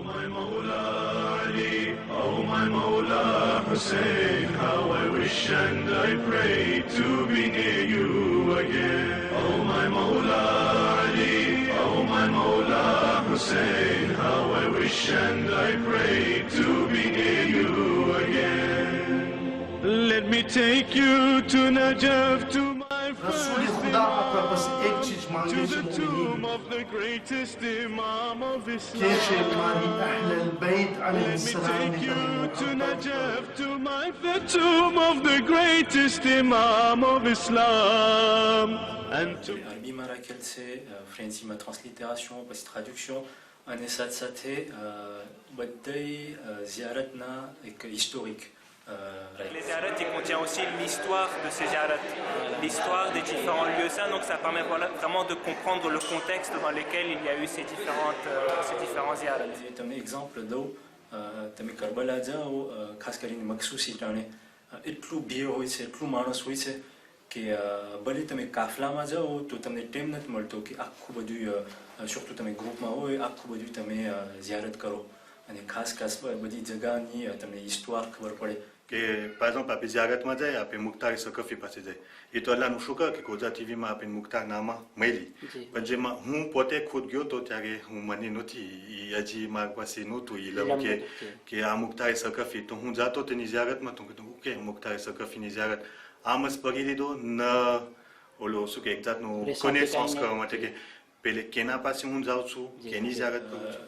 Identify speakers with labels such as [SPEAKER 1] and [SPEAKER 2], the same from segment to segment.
[SPEAKER 1] my Mawla Ali, oh my Mawla Hussein, how I wish and I pray to be near you again. Oh my Mawla Ali, oh my Mawla Hussein, how I wish and I pray to be near you again. Let me take you to Najaf, to my
[SPEAKER 2] रसूल खुदा आपका बस एक चीज मांगे
[SPEAKER 1] to
[SPEAKER 2] से
[SPEAKER 1] the
[SPEAKER 2] मोमिनीन
[SPEAKER 1] tomb of the greatest Imam of Islam.
[SPEAKER 2] कैसे मारी अहल बैत
[SPEAKER 1] Let
[SPEAKER 2] अलैहिस्सलाम
[SPEAKER 1] me
[SPEAKER 2] ने
[SPEAKER 1] take you to
[SPEAKER 2] Tamim
[SPEAKER 1] Najaf, to the tomb of the greatest Imam of Islam. And to
[SPEAKER 3] عربی ما را کلسه فرانسی ما ترانسلیتراسیون بس traduction અને સાથ સાથે બધી زیارتنا એક historique.
[SPEAKER 4] Les ziyarat, il contient aussi l'histoire de ces ziyarat, l'histoire des différents lieux saints, donc ça permet vraiment de comprendre le contexte dans lequel il y a eu ces différents ziyarat.
[SPEAKER 3] તમને example દઉં, તમે કરબલા જાઓ, ખાસ કરીને મકસૂસી ટાણે એટલું ભીડ હોય છે, એટલું માણસ હોય છે કે ભલે તમે કાફલામાં જાઓ તો તમને ટાઈમ નથી મળતો કે આખું બધું surtout તમે ગ્રુપમાં હોય આખું બધું તમે ziyarat કરો અને ખાસ બધી જગાની તમને હિસ્ટોર ખબર પડે.
[SPEAKER 5] કે par exemple આપણે ziyaratમાં જાય આપણે મુખ્તાર સકફી પાસે જાય એ તો અલ્લાહનું શુકર કે ગોજા ટીવીમાં આપણે મુખ્તાર નામા મળી પણ જેમાં હું પોતે ખુદ ગયો તો ત્યારે હું મને નહોતી એ હજી મારા પાસે નહોતું એ લઉં કે આ મુખ્તાર સકફી તો હું જાતો તેની ziyaratમાં તો કીધું ઓકે મુખ્તાર સકફીની ziyarat આમ જ પગી લીધો ન ઓલો શું કે એક જાતનું કોનેસન્સ કરવા માટે કે પેલે કેના પાસે હું જાઉં છું કેની ziyarat કરું છું.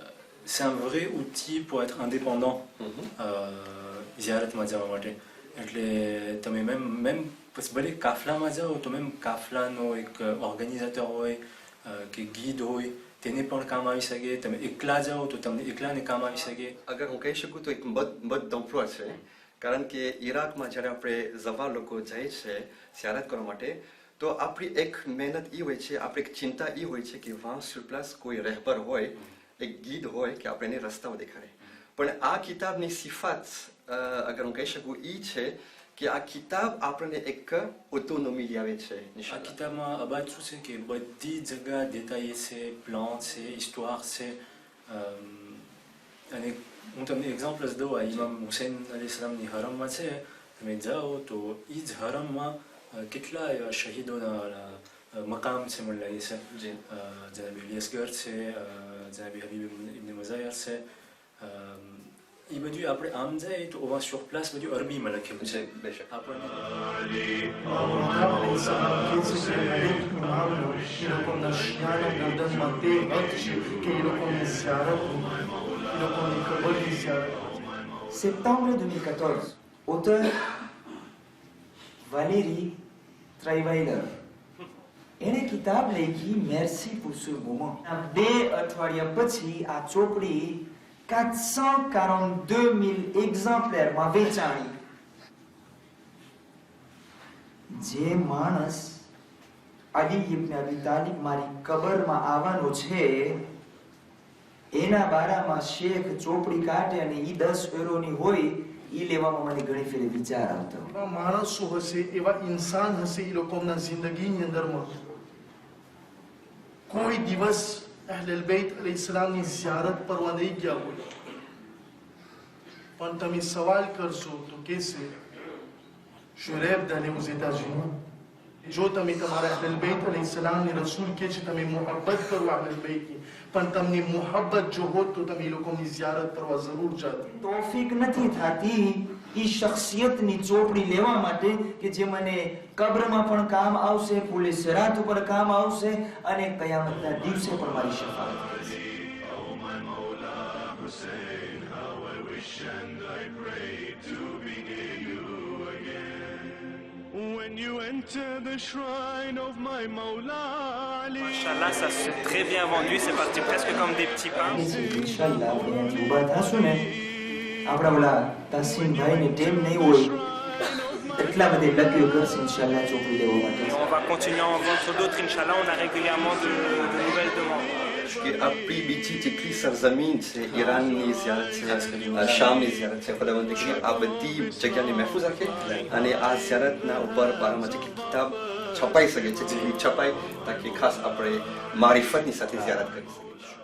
[SPEAKER 3] C'est un vrai outil pour être indépendant. ziyaratમાં જવા માટે એટલે તમે મેમ ભલે કાફલામાં જાઓ તો મેમ કાફલાનો એક ઓર્ગેનાઇઝેટર હોય કે ગીડ હોય તેને પણ કામ આવી શકે. તમે એકલા જાઓ તો તમને એકલાને કામ આવી શકે.
[SPEAKER 6] અગર હું કહી શકું તો એક મત d'emploi છે કારણ કે ઈરાકમાં જ્યારે આપણે જવા લોકો જાય છે ziyarat કરવા માટે તો આપણી એક મહેનત એ હોય છે, આપણી એક ચિંતા એ હોય છે કે વહાં sur place કોઈ રહેબર હોય, એક ગીડ હોય કે આપણે એને રસ્તાઓ દેખાડે. પણ આ કિતાબની સિફાત અગર હું કહી શકું એ છે કે આ કિતાબ આપણને એક ઓટોનોમી લાવે છે.
[SPEAKER 3] આ કિતાબમાં અબાદ શું છે કે બધી જગ્યા détaillée છે, પ્લાન છે, હિસ્ટોર છે. અને હું તમને એક્ઝામ્પલ જ દઉં, આ ઇમામ હુસૈન અલૈહિસ્સલામની હરમમાં છે, તમે જાઓ તો એ જ હરમમાં કેટલા શહીદોના મકામ છે મને લાગે છે. જનાબી ઇલિયાસગર છે, જનાબી હબીબ ઇબ્ન મઝાયર છે. એ બધું આપણે આમ જાય તો ઓવા sur place બધું અરબીમાં લખેલું છે. આપણને
[SPEAKER 7] Septembre 2014, auteur Valérie Trierweiler. એને કિતાબ લખી મેર્સી pour ce moment. 2 અઠવાડિયા પછી આ ચોપડી 442,000 exemplaires વેચાણી. જે માણસ અલી ઇબ્ન અબી તાલિબ મારી કબરમાં આવવાનો છે એના બારામાં શેખ ચોપડી કાઢે અને ઈ 10 યુરોની હોય ઈ લેવામાં મને ઘણી ફેરે વિચાર આવતો.
[SPEAKER 2] એવા માણસો હશે, એવા ઇન્સાન હશે એ લોકોના જિંદગીની અંદરમાં કોઈ દિવસ અહલ બેત અલૈહિસ્સલામની ziyarat કરવા નહીં ગયા હોય. પણ તમે સવાલ કરશો તો કહેશે je rêve d'aller aux États-Unis. જો તમે તમારા અહલ બેત અલૈહિસ્સલામને રસૂલ કહે છે તમે મોહબ્બત કરો અહલ બેતની, પણ તમને મોહબ્બત જો હોત તો તમે એ લોકોની ziyarat કરવા જરૂર જાત.
[SPEAKER 7] તોફીક નથી થતી ઈ શખ્સિયતની ચોપડી લેવા માટે કે જે મને કબ્રમાં પણ કામ આવશે, પુલે સિરાત ઉપર કામ આવશે અને કયામતના દિવસે પણ મારી શફાઅત કરશે.
[SPEAKER 1] when you enter the shrine of my Mawla Ali.
[SPEAKER 4] Inch'Allah, ça s'est très bien vendu, c'est parti presque comme des petits pains.
[SPEAKER 7] ઇન્શાઅલ્લાહ આપણે ઊભા થાશું ને આપણા ઓલા તાસીમભાઈને ટેમ નહીં હોય એટલા બધી લકીઓ કરશે ઇન્શાઅલ્લાહ ચોપડી લેવા માટે.
[SPEAKER 4] On va continuer à en vendre d'autres, Inch'Allah, on a régulièrement de nouvelles demandes.
[SPEAKER 6] કે આપણી બીજી જેટલી સરજમીન છે, ઈરાનની ziyarat છે, શામની ziyarat છે, ખુદાવંદ કે આ બધી જગ્યાને મહેફૂઝ રાખે અને આ ziyaratના ઉપર બારમાં જેટલી કિતાબ છપાઈ શકે છે જેટલી છપાય તાકી ખાસ આપણે મારિફતની સાથે ziyarat કરી શકીએ.